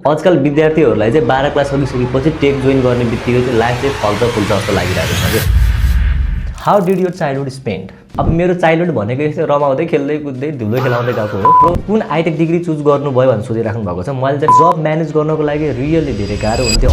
आजकल विद्यार्थीहरूलाई चाहिँ 12 क्लास सकिसकेपछि टेक जोइन गर्ने बित्तिकै चाहिँ लाइफ चाहिँ फल्छ फुल्छ जस्तो लागिरहेको छ के। How did your childhood spend? अब मेरो चाइल्डहुड भनेको यस्तै रमाउँदै खेल्दै कुद्दै धुलो खेलाउँदै गएको हो। कुन आइटेक डिग्री चुज गर्नुभयो भनेर सोधिराख्नु भएको छ। मैले चाहिँ जब म्यानेज गर्नको लागि रियली धेरै गाह्रो हुन्थ्यो।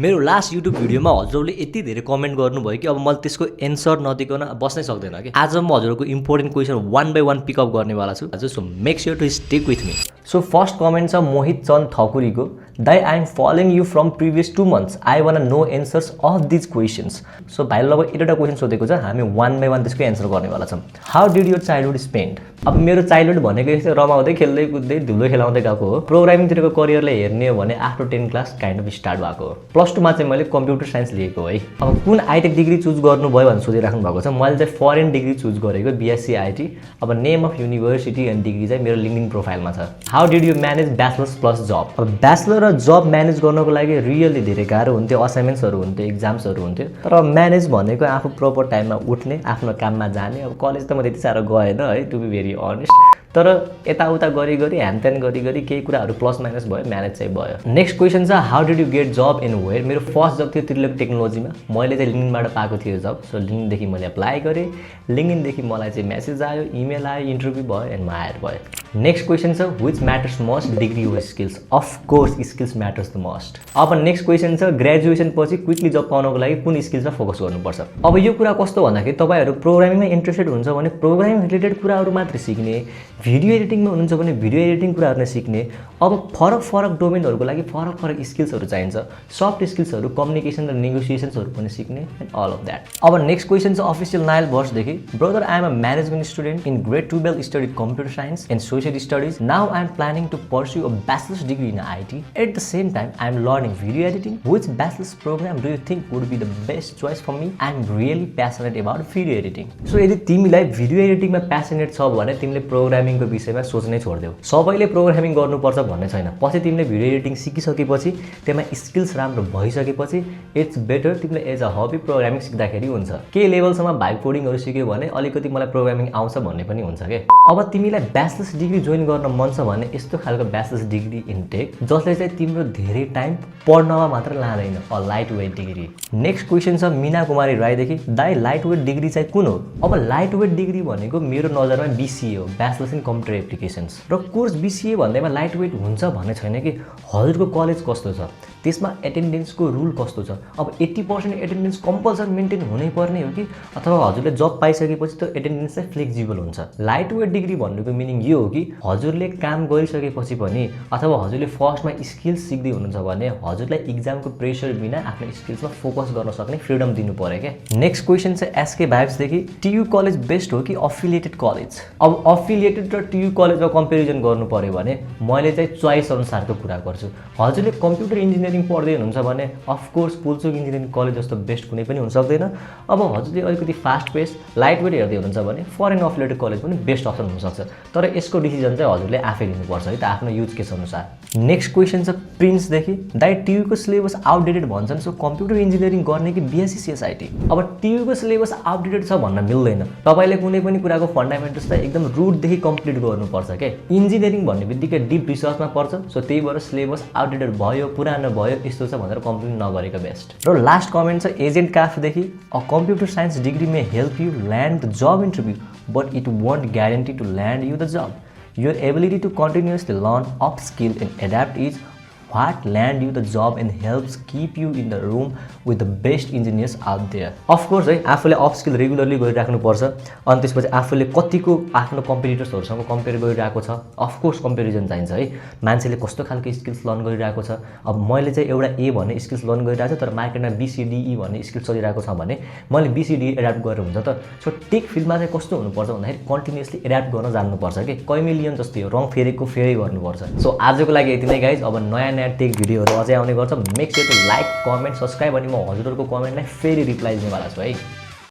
मेरो लास्ट युट्युब भिडियोमा हजुरहरूले यति धेरै कमेन्ट गर्नुभयो कि अब मैले त्यसको एन्सर नदिकन बस्नै सक्दैन कि। आज म हजुरहरूको इम्पोर्टेन्ट क्वेसन 1 बाई 1 पिकअप गर्नेवाला छु। So make sure to stick with me. So first comment छ मोहित चन्द ठकुरीको। दाइ I am following you from previous 2 months। I want know answers of these questions. So भाइले लगभग एउटा क्वेसन सोधेको छ, हामी 1 बाई 1 त्यसको एन्सर गर्नेवाला छौँ। How did your childhood spend? अब मेरो चाइल्डहुड भनेको यस्तै रमाउँदै खेल्दै कुद्दै धुलो खेलाउँदै गएको हो। प्रोग्रामिङतिरको करियरलाई हेर्ने हो भने after 10 class kind of start भएको हो। +2 मा चाहिँ मैले कम्प्युटर साइन्स लिएको है। अब कुन आइटेक डिग्री चुज गर्नुभयो भनेर सोधिराख्नु भएको छ। मैले चाहिँ फरेन डिग्री चुज गरेको, BSc IT। अब name of university and degree चाहिँ मेरो लिङ्क्डइन प्रोफाइलमा छ। How did you manage bachelors plus job? अब ब्याचलर र जब म्यानेज गर्नको लागि रियली धेरै गाह्रो हुन्थ्यो। असाइनमेन्ट्सहरू हुन्थ्यो, इक्जाम्सहरू हुन्थ्यो। तर म्यानेज भनेको आफू प्रपर टाइममा उठ्ने, आफ्नो काममा जाने। अब कलेज त म त्यति साह्रो गएन है, टु बी भेरी अनेस्ट। तर यताउता गरी ह्यानत्यान गरी केही कुराहरू प्लस माइनस भयो, म्यानेज चाहिँ भयो। नेक्स्ट क्वेसन छ how did you get job in where? मेरो फर्स्ट जब थियो त्रिलोक टेक्नोलोजीमा। मैले चाहिँ लिङ्क्डइनबाट पाएको थियो जब। सो लिङ्क्डइनदेखि मैले एप्लाई गरेँ, लिङ्क्डइनदेखि मलाई चाहिँ मेसेज आयो, इमेल आयो, इन्टरभ्यू भयो एन्ड म हायर भयो। नेक्स्ट क्वेसन छ विच म्याटर्स मस्ट, डिग्री वा skills? Of course skills matters the must. अब नेक्स्ट क्वेसन छ ग्रेजुएसन पछि क्विकली जब पाउनको लागि कुन स्किल्समा फोकस गर्नुपर्छ? अब यो कुरा कस्तो भन्दाखेरि तपाईँहरू प्रोग्रामिङमा इन्ट्रेस्टेड हुन्छ भने प्रोग्रामिङ रिलेटेड कुराहरू मात्रै सिक्ने, भिडियो एडिटिङमा हुनुहुन्छ भने भिडियो एडिटिङ कुराहरू नै सिक्ने। अब फरक डोमेनहरूको लागि फरक स्किल्सहरू चाहिन्छ। सफ्ट स्किल्सहरू, कम्युनिकेसन र नेगोसिएसन्सहरू पनि सिक्ने एन्ड अल अफ द्याट। अब नेक्स्ट क्वेसन छ अफिसियल नायल भर्सदेखि। Brother I am a management student in grade 12 studied computer science and social studies. Now I am planning to pursue a bachelors degree in IT। At the same time I am learning video editing. Which bachelors program do you think would be the best choice for me? I am really passionate about video editing. So यदि तिमीलाई video एडिटिङमा passionate छ भने तिमीले प्रोग्रामिङको विषयमा सोच्नै छोडिदेऊ। सबैले programming गर्नुपर्छ भन्ने छैन। पछि तिमीले भिडियो एडिटिङ सिकिसकेपछि, त्यसमा स्किल्स राम्रो भइसकेपछि इट्स बेटर तिमीले एज अ हबी प्रोग्रामिङ सिक्दाखेरि हुन्छ। केही लेभलसम्म भाइब कोडिङहरू सिक्यो भने अलिकति मलाई प्रोग्रामिङ आउँछ भन्ने पनि हुन्छ के। अब तिमीलाई ब्याचलर्स डिग्री जोइन गर्न मन छ भने यस्तो खालको ब्याचलर्स डिग्री इन्टेक जसले चाहिँ तिम्रो धेरै टाइम पढ्नमा मात्र लाँदैन, a light weight degree. Next question छ मीना कुमारी राईदेखि। दाइ लाइट वेट डिग्री चाहिँ कुन हो? अब लाइट वेट डिग्री भनेको मेरो नजरमा BCA हो, ब्याचलर्स इन कम्प्युटर एप्लिकेसन्स। र कोर्स BCA भन्दैमा लाइट वेट हुन्छ भन्ने छैन कि हजुरको कलेज कस्तो छ, त्यसमा एटेन्डेन्सको रुल कस्तो छ। अब 80% एटेन्डेन्स कम्पलसरी मेन्टेन हुनै पर्ने हो कि अथवा हजुरले जब पाइसकेपछि त्यो एटेन्डेन्स चाहिँ फ्लेक्जिबल हुन्छ। लाइट वेट डिग्री भन्नुको मिनिङ यो हो कि हजुरले काम गरिसकेपछि पनि अथवा हजुरले फर्स्टमा स्किल्स सिक्दै हुनुहुन्छ भने हजुरलाई इक्जामको प्रेसर बिना आफ्नो स्किल्समा फोकस गर्न सक्ने फ्रिडम दिनु पर्यो क्या। नेक्स्ट क्वेसन चाहिँ SK भाइब्सदेखि। TU कलेज बेस्ट हो कि अफिलिएटेड कलेज? अब अफिलिएटेड र TU कलेजमा कम्पेरिजन गर्नु पर्यो भने मैले चाहिँ चोइस अनुसारको कुरा गर्छु। हजुरले कम्प्युटर इन्जिनियरिङ पढ्दै हुनुहुन्छ भने अफकोर्स पुल्चोक इन्जिनियरिङ कलेज जस्तो बेस्ट कुनै पनि हुन सक्दैन। अब हजुरले अलिकति फास्ट पेस लाइट वेट हेर्दै हुनुहुन्छ भने फरेन अफिलिएटेड कलेज पनि बेस्ट अप्सन हुनसक्छ। तर यसको डिसिजन चाहिँ हजुरले आफै लिनुपर्छ है त, आफ्नो युज केस अनुसार। नेक्स्ट क्वेसन छ प्रिन्सदेखि। दाइ TU को सिलेबस आउटडेटेड भन्छन्, सो कम्प्युटर इन्जिनियरिङ गर्ने कि BSc CSIT? अब TU को सिलेबस आउटडेटेड छ भन्न मिल्दैन। तपाईँले कुनै पनि कुराको फन्डामेन्टल्स त एकदम रुटदेखि कम्प्लिट गर्नुपर्छ क्या। इन्जिनियरिङ भन्ने बित्तिकै डिप रिसर्चमा पर्छ। सो त्यही भएर सिलेबस आउटडेटेड भयो, पुरानो भयो, यस्तो छ भनेर कम्प्लेन नगरेको बेस्ट। र लास्ट कमेन्ट छ एजेन्ट काफदेखि। A computer science degree may help you land the job interview but it won't guarantee to land you the job. Your ability to continuously learn, upskill and adapt is what land you the job and helps keep you in the room with the best engineers out there. Of course है, आफूले up skill regularly गरिराख्नु पर्छ। अनि त्यसपछि आफूले कतिको आफ्नो कम्पिटिटर्सहरूसँग compare गरिरहेको छ, अफकोर्स कम्पेरिजन चाहिन्छ है। मान्छेले कस्तो खालको स्किल्स लर्न गरिरहेको छ। अब मैले चाहिँ एउटा A भन्ने स्किल्स लर्न गरिरहेको छु तर मार्केटमा BCDE भन्ने स्किल्स चलिरहेको छ भने मैले BCDE एड्याप्ट गरेर हुन्छ त। सो टेक फिल्डमा चाहिँ कस्तो हुनुपर्छ भन्दाखेरि कन्टिन्युसली एड्याप्ट गर्न जान्नुपर्छ कि कैमेलियन जस्तै हो, रङ फेरेको फेरै गर्नुपर्छ। सो आजको लागि यति नै गाइज। अब नयाँ टेक भिडियोहरू अझै आउने गर्छ। Make sure to like, comment, subscribe अनि म हजुरहरूको कमेन्टलाई फेरि रिप्लाई दिनेवाला छु है।